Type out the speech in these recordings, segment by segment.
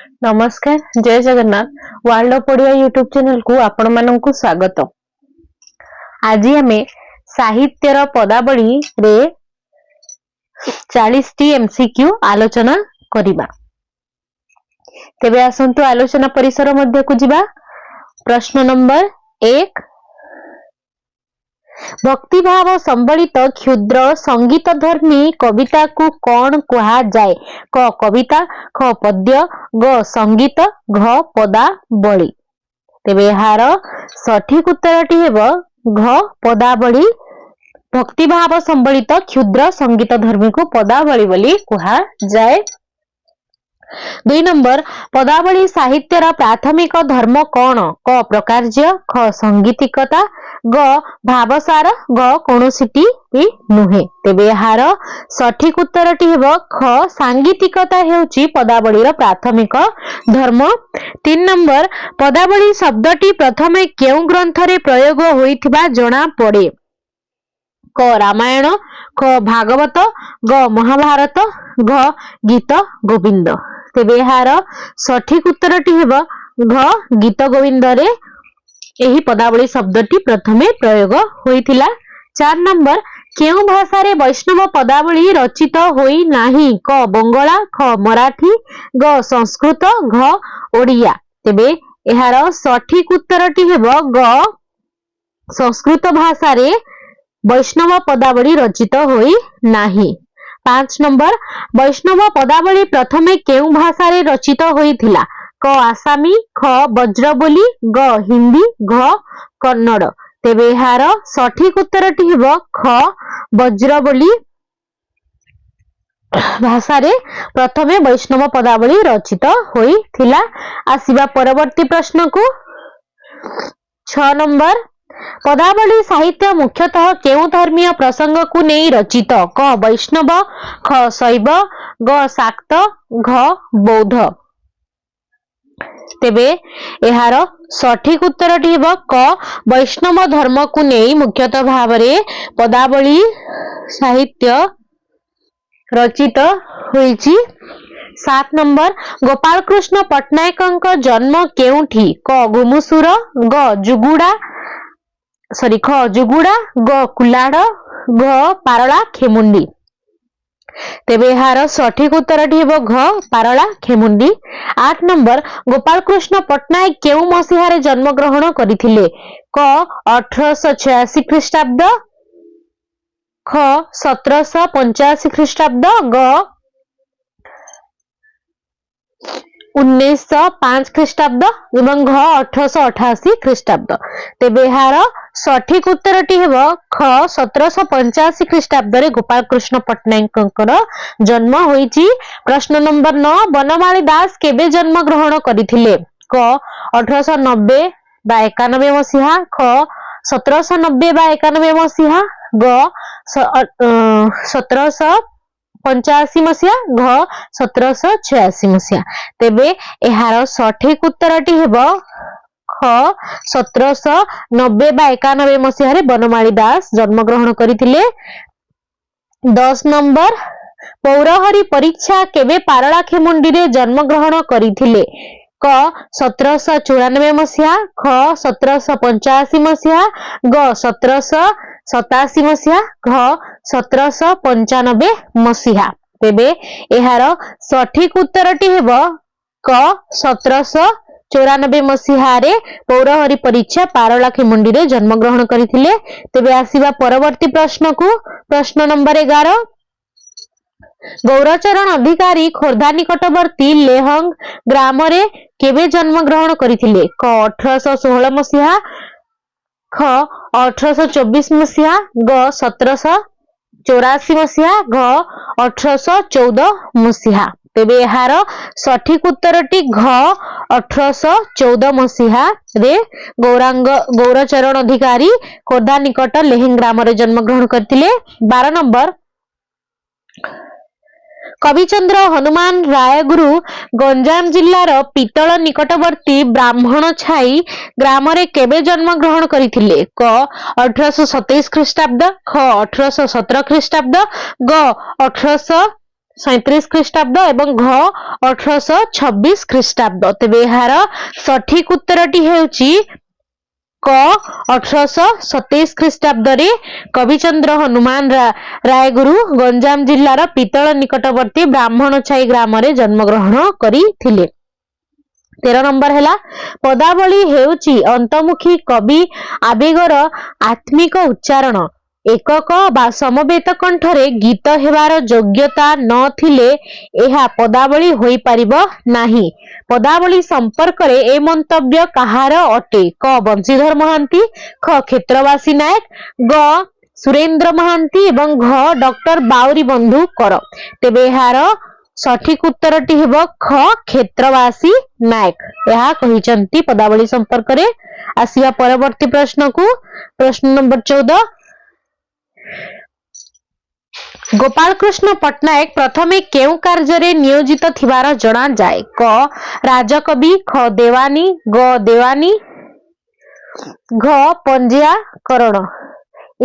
नमस्कार जय Jagannath world of Odia YouTube channel को आपण माननकु स्वागत। आज आमे साहित्यर पदावली रे 40 टी एमसीक्यू आलोचना करिबा। तेबे आसंतु आलोचना परिसर मध्य को जिबा। प्रश्न नंबर 1 भक्ति भाव संबलित क्षुद्र संगीत धर्मी कविता को कौन कहा जाए? क कविता, ख पद्य, ग संगीत, घ पदावली। तेबे यार सठिक उत्तरटी हेबो घ पदावली। भक्ति भाव संबलित क्षुद्र संगीत धर्मी को पदावली बोली कहा जाए। 2 नंबर पदावली साहित्यर प्राथमिक धर्म कौन? क प्रकार्य, ख संगीतिकता, ग भावसार, ग कोनोसिटी भी नुहे। तेबे यार सठिक उत्तरटी हेबो ख सांगीतिकता हेउची पदावलीर प्राथमिक धर्म। 3 नंबर पदावली शब्दटी प्रथमे केउ ग्रंथरे प्रयोग होइथिबा जणा पड़े? क रामायण, ख भागवत, ग महाभारत, घ गीत गोविंद। तेबे यार सठिक उत्तरटी हेबो घ गीत गोविंद रे एही पदावली शब्दटी प्रथमे प्रयोग होइथिला। 4 नंबर केउ भाषा रे वैष्णव पदावली रचित होई नाही? क बंगला, ख मराठी, ग संस्कृत, घ ओडिया। तेबे एहार सठिक उत्तरटी हेबो ग संस्कृत भाषा रे वैष्णव पदावली रचित होई नाही। 5 नंबर वैष्णव पदावली प्रथमे केउ भाषा रे रचित होइथिला? क आसामी, ख बज्रबोली, ग हिंदी, घ कन्नड़। तेबे यार सठिक उत्तरटी हेबो ख बज्रबोली भाषा रे प्रथमे वैष्णव पदावली रचित होइथिला। आसीबा परवर्ती प्रश्न को। 6 नंबर पदावली साहित्य मुख्यतः केउ धर्मीय प्रसंग को नहीं रचित? क वैष्णव, ख शैव, ग शाक्त, घ बौद्ध। तेबे एहार सठिक उत्तरटी हेबो क वैष्णव धर्म को नहीं मुख्यतः भाव रे पदावली साहित्य रचित होईची। 7 नंबर गोपाल कृष्ण पट्टनायक जन्म केउठी? क घुमुसुर, ख जुगुड़ा, ग कुलाड़, घ पारला खेमुंडी। तेबे यार सठिक उत्तरटी हेबो घ पारला खेमुंडी। 8 नंबर गोपाल कृष्ण पट्टनायक केउ मसीहारे जन्म ग्रहण करिथिले? क 1886 ख्रीष्टाब्द, ख 1785 ख्रीष्टाब्द, ग 1905 ख्रीष्टाब्द एवं घ 1888 ख्रीष्टाब्द। तेबे यार सठिक उत्तरटी हेबो ख 1785 ख्रीष्टाब्द रे गोपाल कृष्ण पट्टनायकଙ୍କର जन्म होईची। प्रश्न नंबर 9 बनमाली दास केबे जन्म ग्रहण करिथिले? क 1890 बा 91 मसीहा, ख 1790 बा 91 मसीहा, ग 1785 मसीहा, घ 1786 मसीहा। तेबे एहार सठिक उत्तरटी हेबो ख 1790 बा 91 मसीहा रे बनमाली दास जन्म ग्रहण करिथिले। 10 नंबर पौरहरी परीक्षा केबे पारला खेमुंडी रे जन्म ग्रहण करिथिले? क 1794 मसीहा, ख 1785 मसीहा, ग 1787 मसीहा, घ 1795 मसीहा। तेबे एहार सठिक उत्तरटी हेबो क 1794 मसीहा रे पौरहरी परीक्षा पारला खेमुंडी रे जन्म ग्रहण करिथिले। तेबे आसीबा परवर्ती प्रश्न को। प्रश्न नंबर 11 गौरचरण अधिकारी खोर्धा निकटवर्ती लेहंग ग्राम रे केबे जन्म ग्रहण करिथिले? क 1816 मसीहा, ख 1824 मसीहा, ग 1784 मसीहा, घ 1814 मसीहा। तेबे यार सठिक उत्तरटी घ 1814 मसीहा रे गौरचरण अधिकारी खोर्धा निकट लेहेंग ग्राम रे जन्म ग्रहण करथिले। 12 नंबर कविचंद्र हनुमान रायगुरु गंजाम जिल्लार पितल निकटवर्ती ब्राह्मण छाई ग्राम रे केबे जन्म ग्रहण करिथिले? क 1827 ख्रीष्टाब्द, ख 1817 ख्रीष्टाब्द, ग 18 1737 ଖ୍ରୀଷ୍ଟାବ୍ଦ ଏବଂ ଘ 1826 ଖ୍ରୀଷ୍ଟାବ୍ଦ। ତେବେ ଏହାର ସଠିକ ଉତ୍ତରଟି ହେଉଛି କ 1827 ଖ୍ରୀଷ୍ଟାବ୍ଦରେ କବିଚନ୍ଦ୍ର ହନୁମାନ ରାୟଗୁରୁ ଗଞ୍ଜାମ ଜିଲ୍ଲାର ପିତଳ ନିକଟବର୍ତ୍ତୀ ବ୍ରାହ୍ମଣଛାଇ ଗ୍ରାମରେ ଜନ୍ମଗ୍ରହଣ କରିଥିଲେ। 13 ନମ୍ବର ହେଲା ପଦାବଳୀ ହେଉଛି ଅନ୍ତର୍ମୁଖୀ କବି ଆବେଗର ଆତ୍ମିକ ଉଚ୍ଚାରଣ। ଏକକ ବା ସମବେତ କଣ୍ଠରେ ଗୀତ ହେବାର ଯୋଗ୍ୟତା ନଥିଲେ ଏହା ପଦାବଳୀ ହୋଇପାରିବ ନାହିଁ। ପଦାବଳୀ ସମ୍ପର୍କରେ ଏ ମନ୍ତବ୍ୟ କାହାର ଅଟେ? କ ବଂଶୀଧର ମହାନ୍ତି, ଖ କ୍ଷେତ୍ରବାସୀ ନାୟକ, ଗ ସୁରେନ୍ଦ୍ର ମହାନ୍ତି ଏବଂ ଘ ଡକ୍ଟର ବାଉରୀ ବନ୍ଧୁ କର। ତେବେ ଏହାର ସଠିକ ଉତ୍ତରଟି ହେବ ଖ କ୍ଷେତ୍ରବାସୀ ନାୟକ। ଏହା କହିଛନ୍ତି ପଦାବଳୀ ସମ୍ପର୍କରେ। ଆସିବା ପରବର୍ତ୍ତୀ ପ୍ରଶ୍ନକୁ। ପ୍ରଶ୍ନ ନମ୍ବର 14। ଗୋପାଳକୃଷ୍ଣ ପଟ୍ଟନାୟକ ପ୍ରଥମେ କେଉଁ କାର୍ଯ୍ୟରେ ନିୟୋଜିତ ଥିବାର ଜଣାଯାଏ? କ ରାଜକବି, ଖ ଦେୱାନୀ, ଗ ଦେୱାନୀ, ଘ ପଞ୍ଜିକାକରଣ।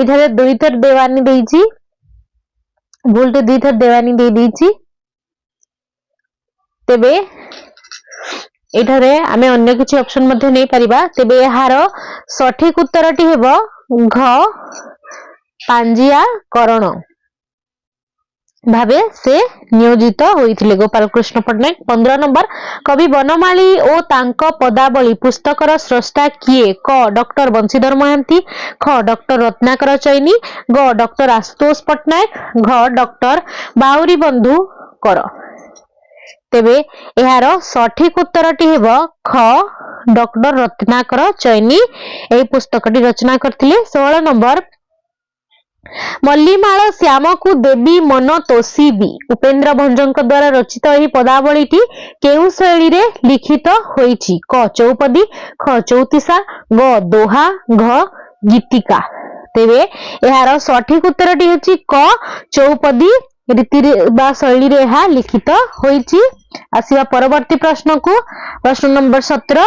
ଏଠାରେ ଦୁଇଥର ଦେୱାନୀ ଦେଇଛି, ଭୁଲଟେ ଦୁଇଥର ଦେୱାନୀ ଦେଇଛି। ତେବେ ଏଠାରେ ଆମେ ଅନ୍ୟ କିଛି ଅପସନ ମଧ୍ୟ ନେଇପାରିବା। ତେବେ ଏହାର ସଠିକ ଉତ୍ତରଟି ହେବ ଘ ପାଞ୍ଜିକାକରଣ ଭାବେ ସେ ନିୟୋଜିତ ହୋଇଥିଲେ ଗୋପାଳକୃଷ୍ଣ ପଟ୍ଟନାୟକ। 15 ନମ୍ବର କବି ବନମାଳୀ ଓ ତାଙ୍କ ପଦାବଳୀ ପୁସ୍ତକର ସ୍ରଷ୍ଟା କିଏ? କ ଡକ୍ଟର ବଂଶୀଧର ମହାନ୍ତି, ଖ ଡକ୍ଟର ରତ୍ନାକର ଚୈନୀ, ଗ ଡକ୍ଟର ଆଶୁତୋଷ ପଟ୍ଟନାୟକ, ଘ ଡକ୍ଟର ବାଉରୀ ବନ୍ଧୁ କର। ତେବେ ଏହାର ସଠିକ ଉତ୍ତରଟି ହେବ ଖ ଡକ୍ଟର ରତ୍ନାକର ଚୈନୀ ଏହି ପୁସ୍ତକଟି ରଚନା କରିଥିଲେ। 16 ନମ୍ବର ମଲ୍ଲିମାଳ ଶ୍ୟାମକୁ ଦେବୀ ମନ ତୋଷିବି ଉପେନ୍ଦ୍ର ଭଞ୍ଜଙ୍କ ଦ୍ୱାରା ରଚିତ ଏହି ପଦାବଳୀଟି କେଉଁ ଶୈଳୀରେ ଲିଖିତ ହୋଇଛି? କ ଚୌପଦୀ, ଖ ଚୌତିସା, ଗ ଦୋହା, ଘ ଗୀତିକା। ତେବେ ଏହାର ସଠିକ ଉତ୍ତରଟି ହେଉଛି କ ଚୌପଦୀ ରୀତିରେ ବା ଶୈଳୀରେ ଏହା ଲିଖିତ ହୋଇଛି। ଆସିବା ପରବର୍ତ୍ତୀ ପ୍ରଶ୍ନକୁ। ପ୍ରଶ୍ନ ନମ୍ବର 17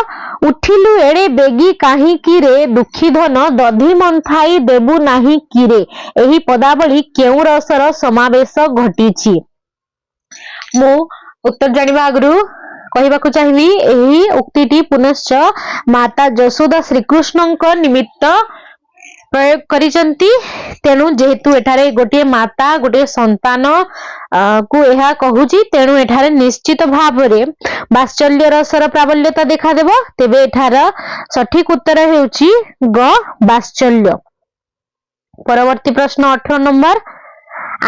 ଉଠିଲୁ ଏଡେ ବେଗି କାହିଁକି ରେ ଦୁଃଖୀ ଧନ ଦଧି ମନ୍ଥାଇ ଦେବୁ ନାହିଁ କିରେ। ଏହି ପଦାବଳୀ କେଉଁ ରସର ସମାବେଶ ଘଟିଛି? ମୁଁ ଉତ୍ତର ଜାଣିବା ଆଗରୁ କହିବାକୁ ଚାହିଁବି ଏହି ଉକ୍ତିଟି ପୁନଶ୍ଚ ମାତା ଯଶୋଦା ଶ୍ରୀକୃଷ୍ଣଙ୍କ ନିମିତ୍ତ ପ୍ରୟୋଗ କରିଛନ୍ତି। ତେଣୁ ଯେହେତୁ ଏଠାରେ ଗୋଟିଏ ମାତା ଗୋଟିଏ ସନ୍ତାନ କୁ ଏହା କହୁଛି, ତେଣୁ ଏଠାରେ ନିଶ୍ଚିତ ଭାବରେ ବାତ୍ସଲ୍ୟ ରସର ପ୍ରାବଲ୍ୟତା ଦେଖାଦେବ। ତେବେ ଏଠାର ସଠିକ ଉତ୍ତର ହେଉଛି ଗ ବାତ୍ସଲ୍ୟ। ପରବର୍ତ୍ତୀ ପ୍ରଶ୍ନ 18 ନମ୍ବର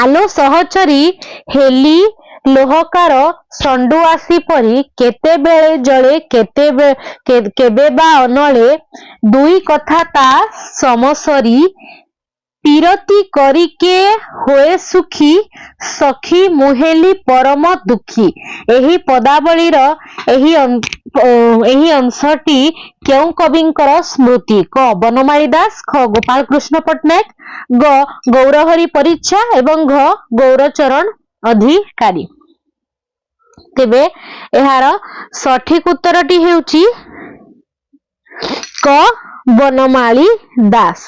ଆଲୋ ସହଚରୀ ହେଲି ଲୋହକାର ଷଣ୍ଢୁଆସି ପରି କେତେବେଳେ ଜଳେ କେବେ ବା ଅନଳେ ଦୁଇ କଥା ତା ସମସରି ପୀରତି କରିକେ ହୋଏ ସୁଖୀ ସଖୀ ମୁହେଲି ପରମ ଦୁଃଖୀ। ଏହି ପଦାବଳୀର ଏହି ଅଂଶଟି କେଉଁ କବିଙ୍କର ସ୍ମୃତି? କ ବନମାଳୀ ଦାସ, ଖ ଗୋପାଳକୃଷ୍ଣ ପଟ୍ଟନାୟକ, ଗ ଗୌରହରି ପରିଚ୍ଛା ଏବଂ ଘ ଗୌରଚରଣ ଅଧିକାରୀ। ତେବେ ଏହାର ସଠିକ ଉତ୍ତରଟି ହେଉଛି କ ବନମାଳୀ ଦାସ।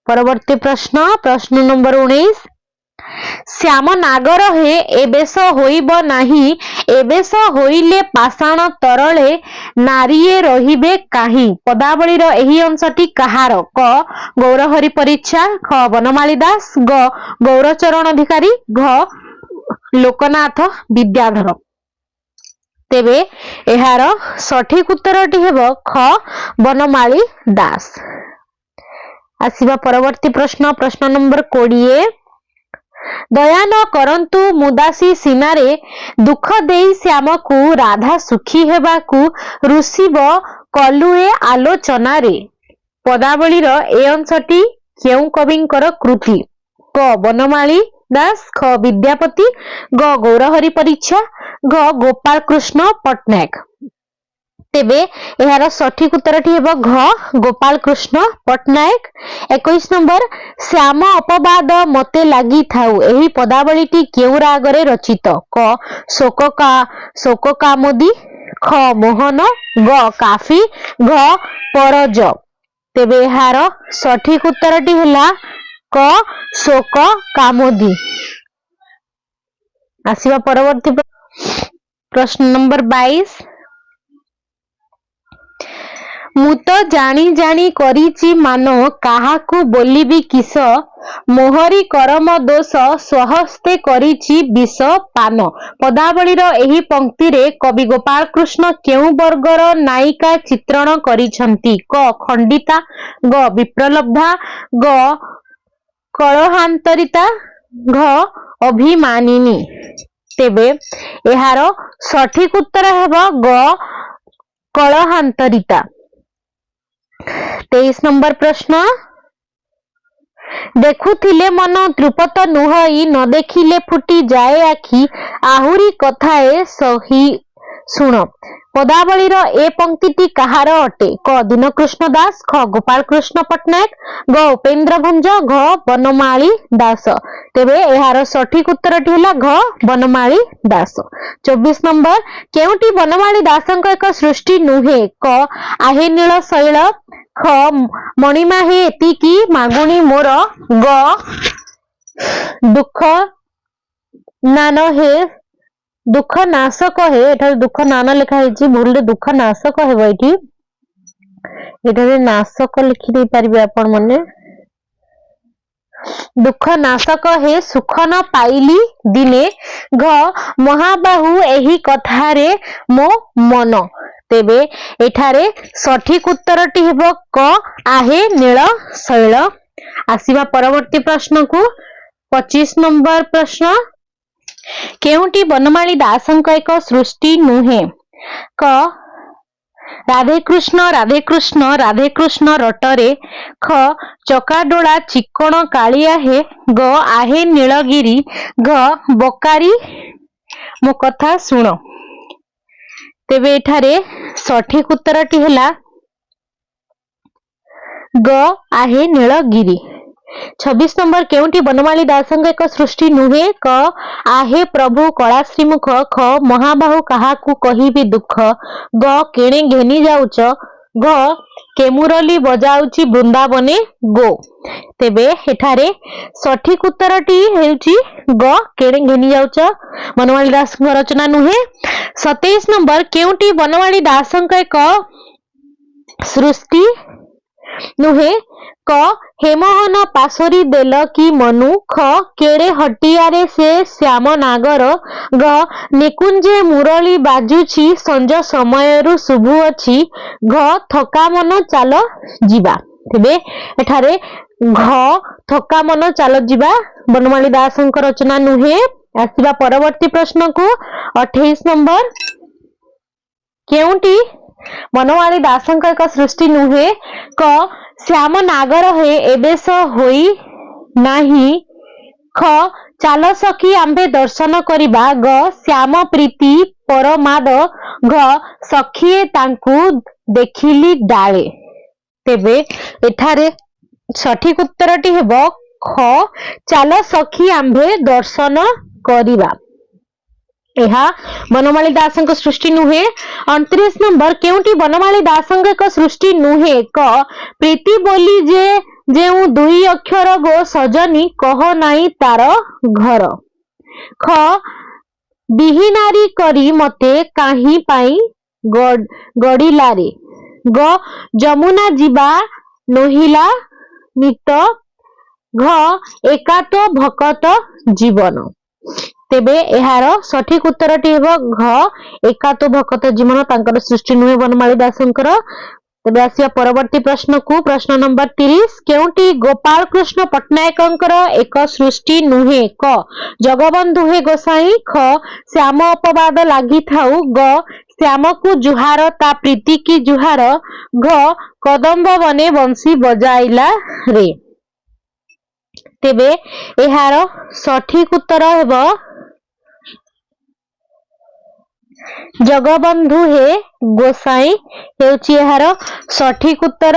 ପରବର୍ତ୍ତୀ ପ୍ରଶ୍ନ। ପ୍ରଶ୍ନ ନମ୍ବର 19 ଶ୍ୟାମ ନାଗର ହେ ଏବେଶ ହୋଇବ ନାହିଁ ଏବେଶ ହୋଇଲେ ପାଷାଣ ତରଳେ ନାରୀଏ ରହିବେ କାହିଁ। ପଦାବଳୀର ଏହି ଅଂଶଟି କାହାର? କ ଗୌରହରି ପରିଚ୍ଛା, ଖ ବନମାଳୀ ଦାସ, ଗ ଗୌରଚରଣ ଅଧିକାରୀ, ଘ ଲୋକନାଥ ବିଦ୍ୟାଧର। ତେବେ ଏହାର ସଠିକ ଉତ୍ତରଟି ହେବ ଖ ବନମାଳୀ ଦାସ। ଆସିବା ପରବର୍ତ୍ତୀ ପ୍ରଶ୍ନ। ପ୍ରଶ୍ନ ନମ୍ବର 20 ଦୟା ନ କରନ୍ତୁ ମୁଦାସୀ ସିନାରେ ଦୁଃଖ ଦେଇ ଶ୍ୟାମକୁ ରାଧା ସୁଖୀ ହେବାକୁ ରୁଷିବ କଲୁ ଏ ଆଲୋଚନାରେ। ପଦାବଳୀର ଏ ଅଂଶଟି କେଉଁ କବିଙ୍କର କୃତି? କ ବନମାଳୀ ଦାସ, ଖ ବିଦ୍ୟାପତି, ଗ ଗୌରହରି ପରିଚ୍ଛା, ଘ ଗୋପାଳକୃଷ୍ଣ ପଟ୍ଟନାୟକ। ତେବେ ଏହାର ସଠିକ ଉତ୍ତରଟି ହେବ ଘ ଗୋପାଳକୃଷ୍ଣ ପଟ୍ଟନାୟକ। 21 ନମ୍ବର ଶ୍ୟାମ ଅପବାଦ ମତେ ଲାଗିଥାଉ ଏହି ପଦାବଳୀଟି କେଉଁ ରାଗରେ ରଚିତ? କ ଶୋକକାମୋଦି, ଖ ମୋହନ, ଗ କାଫି, ଘ ପରଜ। ତେବେ ଏହାର ସଠିକ ଉତ୍ତରଟି ହେଲା କ ଶୋକକାମୋଦି। आसिबा परवर्ती प्रश्न नंबर 22 मु तो जानी जानी करिछि मान काहाकू बोलिबी किस मोहरी करम दोष स्वहस्ते करिछि विष पान पदावलीर एही पंक्ति रे कवि गोपाल कृष्ण केउ वर्गर नायिका चित्रण करिछंती क खंडिता ग विप्रलब्धा ग कलहांतरिता घ अभिमानिनी तेबे एहार सठिक उत्तर हेबो ग कलहांतरिता 23 नंबर प्रश्न देखुथिले मन त्रुपत नुहई न देखिले फुटी जाए आखि आहुरी कथाए सही सुण पदावलीर ए पंक्तिटी कहार अटे क दीनकृष्ण दास ख गोपाल कृष्ण पट्टनायक ग उपेन्द्र भंज घ बनमाली दास तेबे एहार सठिक उत्तरटी होला घ बनमाली दास 24 नंबर केउटी बनमाली दासंक एक सृष्टि नुहे क आहे नील शैल ख मणिमा हे एतिकी मागुणी मोर ग दुख नान हे दुख नाशक हे एठारे दुख नान लिखा है भूल दुख नाशक हे एठारे नाशक लिखि दे पारिबे आपण माने दुख नाशक हे सुख न पाइली दिने घ महाबाहु एही कथारे मो मन तेबे एठारे सठिक उत्तरटी हेबो क आहे नील शैल आसीबा परवर्ती प्रश्न को 25 नंबर प्रश्न केउटी बनमाली दासंक एक सृष्टि नुहे क राधे कृष्ण रटरे ख चकाडोला चिक्कण कालिया हे ग आहे नीलगिरी घ बकारी मो कथा सुण तेबे एठारे सठिक उत्तरटी हेला ग आहे नीलगिरी 26 नंबर केउटी बनमाली दासंक एक सृष्टि नुहे क आहे प्रभु कला श्रीमुख ख महाबाहु काहाकू कहिबी दुख ग केणे घेनी जाउच घ केमुरली बजाउची वृंदावने गो तेबे एठारे सठिक उत्तरटी हेउची ग केणे घेनी जाउच बनमाली दास रचना नुहे 27 नंबर केउटी बनमाली दासंक एक सृष्टि नुहे क हेमोहन पासोरी देल की मनु ख केड़े हटियारे से श्याम नागर ग निकुंजे मुरली बाजुची संज समयरु शुभु अछि घ थका मन चाल जीवा तेबे एठारे घ थका मन चाल जीवा बनमाली दासंक रचना नुहे आसीबा परवर्ती प्रश्न को 28 नंबर केउटी बनमाली दासंक एक सृष्टि नुहे क श्याम नागर हे एबेस होई नाही ख चाल सखी आंबे दर्शन करिबा ग श्याम प्रीति परमाद घ सखीए तांकू देखिली डाले तेबे एठारे सठिक उत्तरटी हेबो ख चाल सखी आंबे दर्शन करिबा एहा बनमाली दासंक सृष्टि नुहे 29 नंबर केउटी बनमाली दासंक एक सृष्टि नुहे क प्रीति बोली जे जेउ दुई अक्षर गो सजनी कह नाई तार घर ख बिहीनारी करी मते काही पाई गड़िलारे ग जमुना जीवा नहिला नित घ एकातो भकत जीवन तेबे एहार सठिक उत्तरटी हेबो घ एकातो भकत जीवन तांकर सृष्टि नुहे बनमाली दासंकर तेबे आसिया परवर्ती प्रश्न को प्रश्न नंबर 30 केउटी गोपाल कृष्ण पट्टनायकंकर एक सृष्टि नुहे क जगबंधु हे गोसाई ख श्याम अपवाद लागि थाउ ग श्याम को जुहार ता प्रीति की जुहार घ कदम्ब बने बंसी बजाइला रे तेबे एहार सठिक उत्तर हेबो जगबंधु हे गोसाई हेउची एहार सठिक उत्तर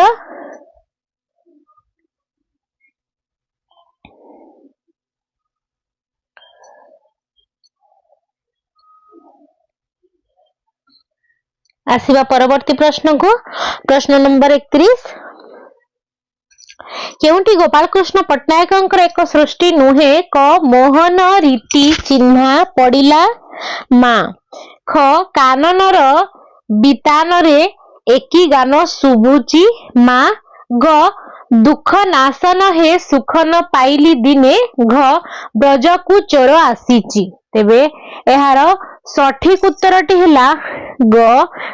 आसिबा परवर्ती प्रश्न को प्रश्न नंबर 31 केउंटी गोपाल कृष्ण पट्टनायकंकर एक सृष्टि नुहे क मोहन रीति चिन्हा पड़िला माँ ख काननर बितानरे एकी गान शुभुची माँ ग दुख नाशन हे सुख न पाइली दिने घ ब्रजकू चोर आसीची। तेबे एहार सठिक उत्तरटी हैला ग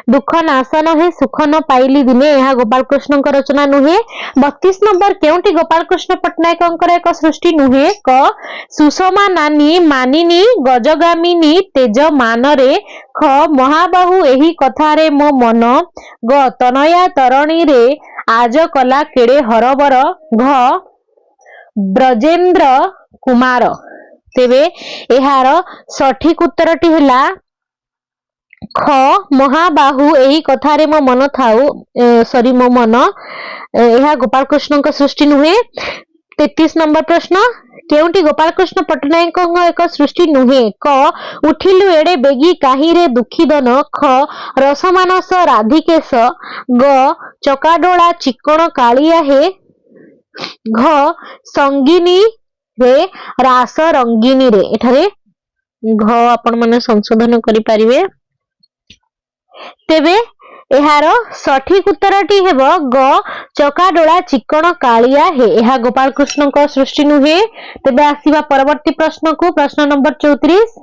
दुख नाशन हे सुख न पाइली दिने। यह गोपाल कृष्ण रचना नुहे। 32 नंबर केउंटी गोपाल कृष्ण पट्टनायक एक सृष्टि नुहे क सुषमा नानी मानिनी गजगामिनी तेज मानरे ख महाबाहु एही कथारे मो मन ग तनया तरणी रे आज कला केड़े हरबर घ ब्रजेंद्र कुमार। तेबे एहार सठिक उत्तरटी हैला ख महाबाहु एही कथारे मो मन थाउ सॉरी मो मन। यह गोपाल कृष्ण सृष्टि नुहे। 33 नंबर प्रश्न केउंटी गोपाल कृष्ण पट्टनायक एक सृष्टि नुहे क उठिलु एड़े बेगी काहीरे दुखीदन ख रसमानस राधिकेश ग चकाडोला चिक्कण कालिया हे घ संगिनी रे रास रंगिनी रे। एठारे घ आपण माने संशोधन करि परिबे। तेबे एहार सठिक उत्तरटी हेबो ग चकाडोला चिक्कण कालिया हे। एहा गोपाल कृष्ण को सृष्टि नुहे। तेबे आसीबा परवर्ती प्रश्न को प्रश्न नंबर 34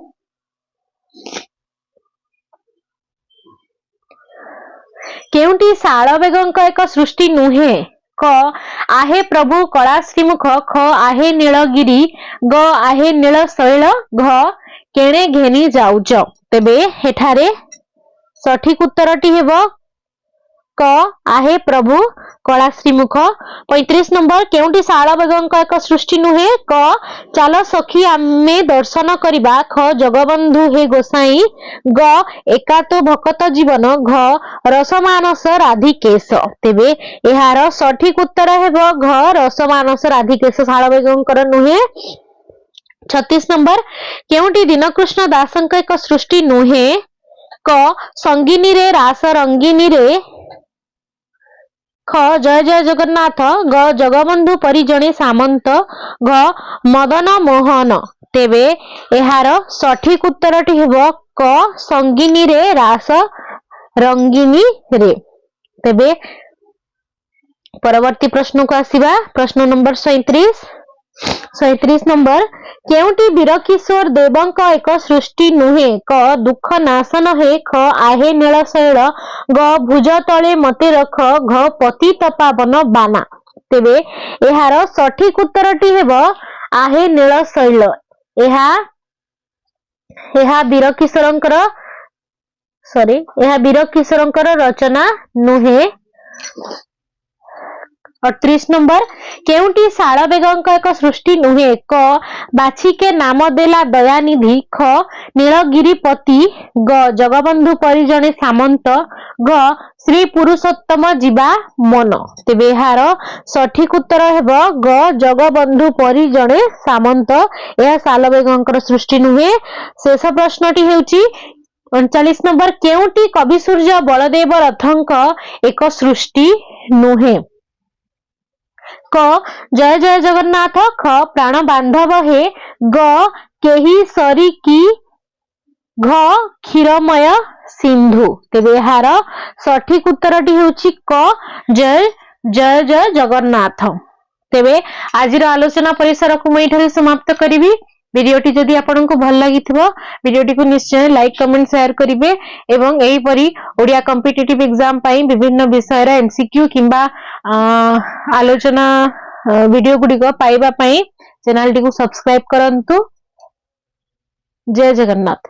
केउंटी साळबेगंक एक सृष्टि नुहे क आहे प्रभु कला श्रीमुख ख आहे नीलगिरी ग आहे नील शैल घ केणे घेनी जाउच। तेबे हेठारे सठिक उत्तरटी हेबो क आहे प्रभु कला श्रीमुख। 35 नंबर केउंटी साळबेगंक एक सृष्टि नुहे क चाल सखी आमे दर्शन करिबा ख जगबंधु हे गोसाई ग एकातो भकत जीवन घ रसमानस राधिकेश। तेबे एहार सठिक उत्तर हेबो घ रसमानस राधिकेश साळबेगंकर नुहे। 36 नंबर केउंटी दीनकृष्ण दासंक एक सृष्टि नुहे क संगिनी रे रास रंगिनी रे ख जय जय जगन्नाथ ग जगबंधु परि जणे सामंत घ मदन मोहन। तेबे एहार सठिक उत्तरटी हेबो क संगिनी रे रास रंगिनी रे। तेबे परवर्ती प्रश्न को आसीबा प्रश्न नंबर 37 नंबर केउंटी वीरकिशोर देवंक एक सृष्टि नुहे क दुख नाशन हे ख आहे नील शैल ग भुज तले मते रख घ पतित पावन बाना। तेबे एहार सठिक उत्तरटी हेबो आहे नील शैल। एहा वीरकिशोरंकर रचना नुहे। 38 नंबर केउंटी साळबेगंक एक सृष्टि नुहे क बाछिके नाम देला दयानिधि ख नीलगिरीपति ग जगबंधु परि जणे सामंत घ श्री पुरुषोत्तम जीवा मन। तेबे एहार सठिक उत्तर हेबो ग जगबंधु परि जणे सामंत। यह साळबेगंकर सृष्टि नुहे। शेष प्रश्नटी हेउची 39 नंबर केउंटी कवि सूर्य बलदेव रथंक एक सृष्टि नुहे क जय जय जगन्नाथ ख प्राण बांधव हे ग केही सरी की घ क्षीरमय सिंधु। तेबे एहार सठिक उत्तरटी हेउची क जय जय जय जगन्नाथ। तेबे आजिर आलोचना परिसर को मैं एठारे समाप्त करिवि। वीडियोटी जदि आपनको भल लागिथिबो वीडियोटी को निश्चय लाइक कमेंट शेयर करिवे एवं एही परी ओडिया कॉम्पिटिटिव एग्जाम पई विभिन्न विषय रा एमसीक्यू किंबा आलोचना वीडियो गुडी को पाइबा पई चैनल टी को सब्सक्राइब करंतु। जय जगन्नाथ।